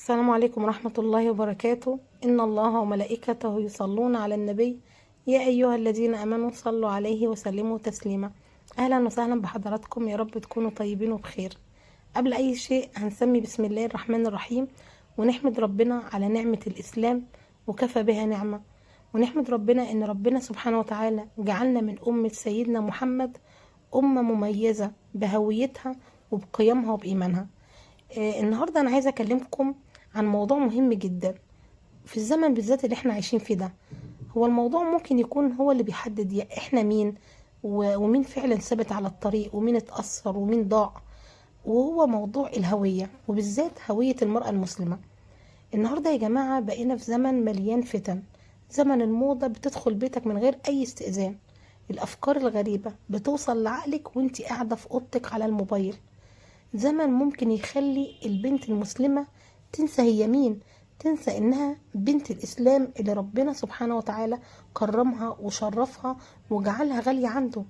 السلام عليكم ورحمة الله وبركاته. إن الله وملائكته يصلون على النبي يا أيها الذين آمنوا صلوا عليه وسلموا تسليما. أهلا وسهلا بحضراتكم، يا رب تكونوا طيبين وبخير. قبل أي شيء هنسمي بسم الله الرحمن الرحيم، ونحمد ربنا على نعمة الإسلام وكفى بها نعمة، ونحمد ربنا إن ربنا سبحانه وتعالى جعلنا من أمة سيدنا محمد أمة مميزة بهويتها وبقيمها وبإيمانها. النهاردة أنا عايزة أكلمكم عن موضوع مهم جدا في الزمن بالذات اللي احنا عايشين فيه ده. هو الموضوع ممكن يكون هو اللي بيحدد يا احنا مين ومين فعلا ثابت على الطريق ومين اتأثر ومين ضاع، وهو موضوع الهوية وبالذات هوية المرأة المسلمة. النهاردة يا جماعة بقينا في زمن مليان فتن، زمن الموضة بتدخل بيتك من غير أي استئذان، الأفكار الغريبة بتوصل لعقلك وانت قاعدة في أوضتك على الموبايل، زمن ممكن يخلي البنت المسلمة تنسى هي مين، تنسى انها بنت الاسلام اللي ربنا سبحانه وتعالى كرمها وشرفها وجعلها غالية عنده.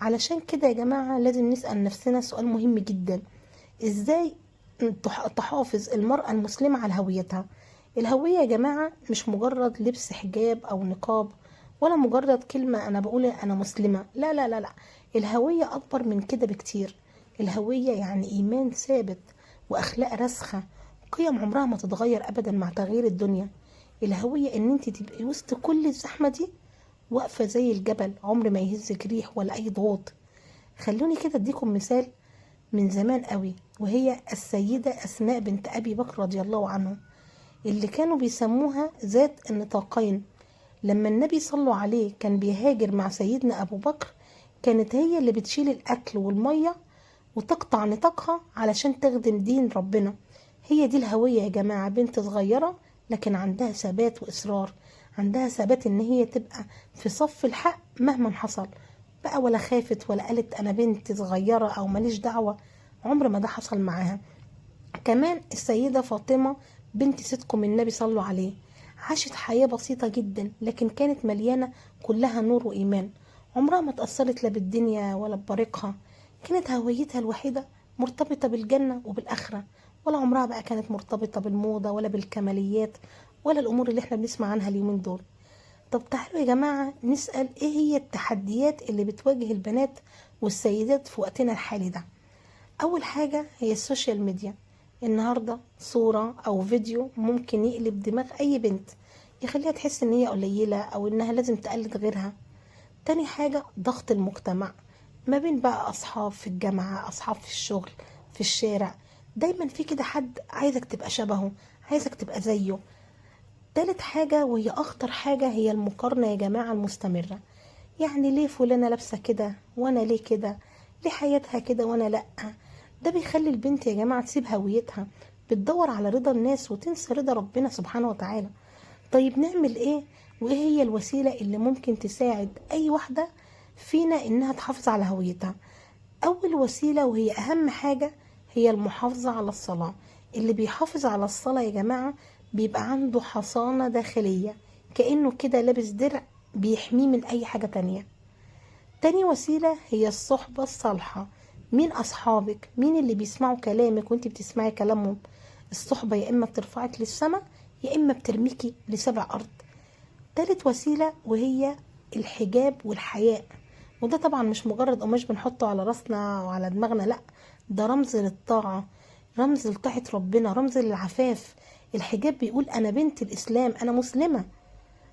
علشان كده يا جماعة لازم نسأل نفسنا سؤال مهم جدا: ازاي تحافظ المرأة المسلمة على هويتها؟ الهوية يا جماعة مش مجرد لبس حجاب او نقاب، ولا مجرد كلمة انا بقول انا مسلمة، لا لا لا لا، الهوية اكبر من كده بكتير. الهوية يعني ايمان ثابت واخلاق راسخة، قيم عمرها ما تتغير ابدا مع تغيير الدنيا. الهوية ان انت تبقي وسط كل الزحمة دي واقفة زي الجبل، عمر ما يهزك ريح ولا اي ضغوط. خلوني كده اديكم مثال من زمان قوي، وهي السيدة اسماء بنت ابي بكر رضي الله عنه، اللي كانوا بيسموها ذات النطاقين. لما النبي صلوا عليه كان بيهاجر مع سيدنا ابو بكر، كانت هي اللي بتشيل الاكل والمية وتقطع نطاقها علشان تخدم دين ربنا. هي دي الهوية يا جماعة، بنت صغيرة لكن عندها ثبات وإصرار، عندها ثبات إن هي تبقى في صف الحق مهما حصل بقى، ولا خافت ولا قالت أنا بنت صغيرة أو ماليش دعوة، عمر ما ده حصل معاها. كمان السيدة فاطمة بنت صدق من النبي صلوا عليه، عاشت حياة بسيطة جدا لكن كانت مليانة كلها نور وإيمان، عمرها ما تأثرت لا بالدنيا ولا ببريقها. كانت هويتها الوحيدة مرتبطة بالجنة وبالآخرة، ولا عمرها بقى كانت مرتبطة بالموضة ولا بالكماليات ولا الأمور اللي احنا بنسمع عنها اليومين دول. طب تعالوا يا جماعة نسأل ايه هي التحديات اللي بتواجه البنات والسيدات في وقتنا الحالي ده. أول حاجة هي السوشيال ميديا. النهاردة صورة أو فيديو ممكن يقلب دماغ أي بنت، يخليها تحس إن هي قليلة أو إنها لازم تقلد غيرها. تاني حاجة ضغط المجتمع، ما بين بقى أصحاب في الجامعة، أصحاب في الشغل، في الشارع، دايما في كده حد عايزك تبقى شبهه، عايزك تبقى زيه. تالت حاجة وهي أخطر حاجة هي المقارنة يا جماعة المستمرة. يعني ليه فلانة لابسة كده وأنا ليه كده، ليه حياتها كده وأنا لأ. ده بيخلي البنت يا جماعة تسيب هويتها، بتدور على رضا الناس وتنسى رضا ربنا سبحانه وتعالى. طيب نعمل ايه؟ وايه هي الوسيلة اللي ممكن تساعد اي واحدة فينا انها تحافظ على هويتها؟ اول وسيلة وهي اهم حاجة هي المحافظة على الصلاة. اللي بيحافظ على الصلاة يا جماعة بيبقى عنده حصانة داخلية، كأنه كده لابس درع بيحميه من اي حاجة تانية. تاني وسيلة هي الصحبة الصالحة. مين أصحابك؟ مين اللي بيسمعوا كلامك وانت بتسمعي كلامهم؟ الصحبة يا إما بترفعك للسماء يا إما بترميكي لسبع أرض. تالت وسيلة وهي الحجاب والحياء، وده طبعا مش مجرد قماش بنحطه على راسنا وعلى دماغنا، لأ، ده رمز للطاعة، رمز لطاعة ربنا، رمز للعفاف. الحجاب بيقول أنا بنت الإسلام، أنا مسلمة.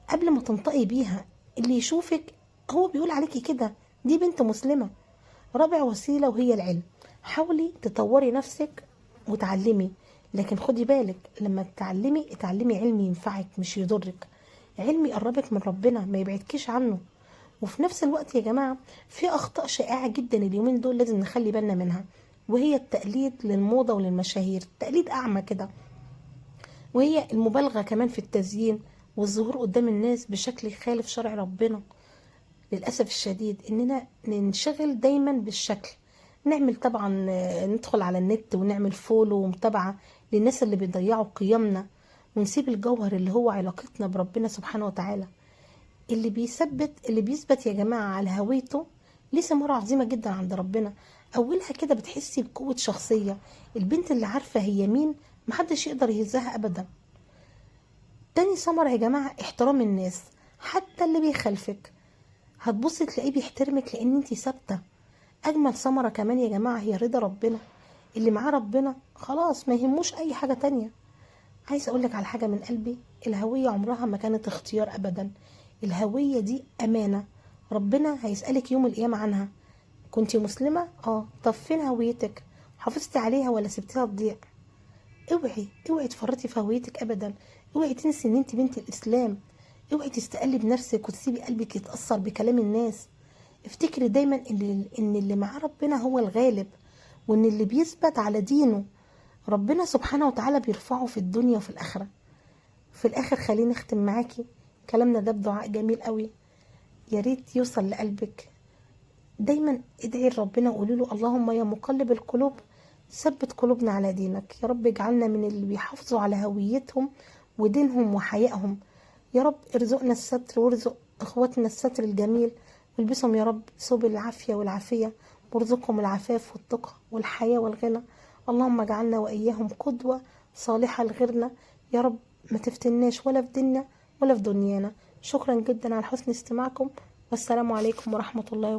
قبل ما تنطقي بيها اللي يشوفك هو بيقول عليكي كده، دي بنت مسلمة. رابع وسيلة وهي العلم. حاولي تطوري نفسك وتعلمي، لكن خدي بالك لما تتعلمي اتعلمي علم ينفعك مش يضرك، علم يقربك من ربنا ما يبعدكيش عنه. وفي نفس الوقت يا جماعة في أخطاء شائعة جدا اليومين دول لازم نخلي بالنا منها، وهي التقليد للموضة وللمشاهير، تقليد أعمى كده، وهي المبالغة كمان في التزيين والظهور قدام الناس بشكل يخالف شرع ربنا. للأسف الشديد إننا ننشغل دايما بالشكل، نعمل طبعا ندخل على النت ونعمل فولو ومتابعة للناس اللي بيضيعوا قيمنا، ونسيب الجوهر اللي هو علاقتنا بربنا سبحانه وتعالى. اللي بيثبت يا جماعة على هويته ليه ثمرة عظيمة جدا عند ربنا. أولها كده بتحسي بقوة شخصية، البنت اللي عارفة هي مين محدش يقدر يهزها ابدا. تاني ثمرة يا جماعة احترام الناس، حتى اللي بيخالفك هتبصي تلاقيه بيحترمك لان انتي ثابتة. اجمل ثمرة كمان يا جماعة هي رضا ربنا. اللي معاه ربنا خلاص ما يهموش اي حاجة تانية. عايز اقولك على حاجة من قلبي، الهوية عمرها ما كانت اختيار ابدا. الهوية دي امانة، ربنا هيسألك يوم القيامة عنها. كنتي مسلمة؟ طب فين هويتك؟ حافظتي عليها ولا سبتيها تضيع؟ اوعي تفرطي في هويتك ابدا. اوعي تنسي ان انت بنت الاسلام. اوعي تستقلي بنفسك وتسيبي قلبك يتأثر بكلام الناس. افتكري دايما ان اللي معاه ربنا هو الغالب، وان اللي بيثبت على دينه ربنا سبحانه وتعالى بيرفعه في الدنيا وفي الاخره. في الاخر خليني اختم معاكي كلامنا ده بدعاء جميل قوي، يا ريت يوصل لقلبك. دايما ادعي لربنا وقولي له اللهم يا مقلب القلوب ثبت قلوبنا على دينك. يا رب اجعلنا من اللي بيحافظوا على هويتهم ودينهم وحيائهم. يا رب ارزقنا الستر وارزق اخواتنا الستر الجميل، والبسهم يا رب ثوب العافية والعافية، وارزقهم العفاف والتقى والحياة والغنى. اللهم اجعلنا واياهم قدوة صالحة لغيرنا. يا رب ما تفتناش ولا في ديننا ولا في دنيانا. شكرا جدا على حسن استماعكم، والسلام عليكم ورحمة الله وبركاته.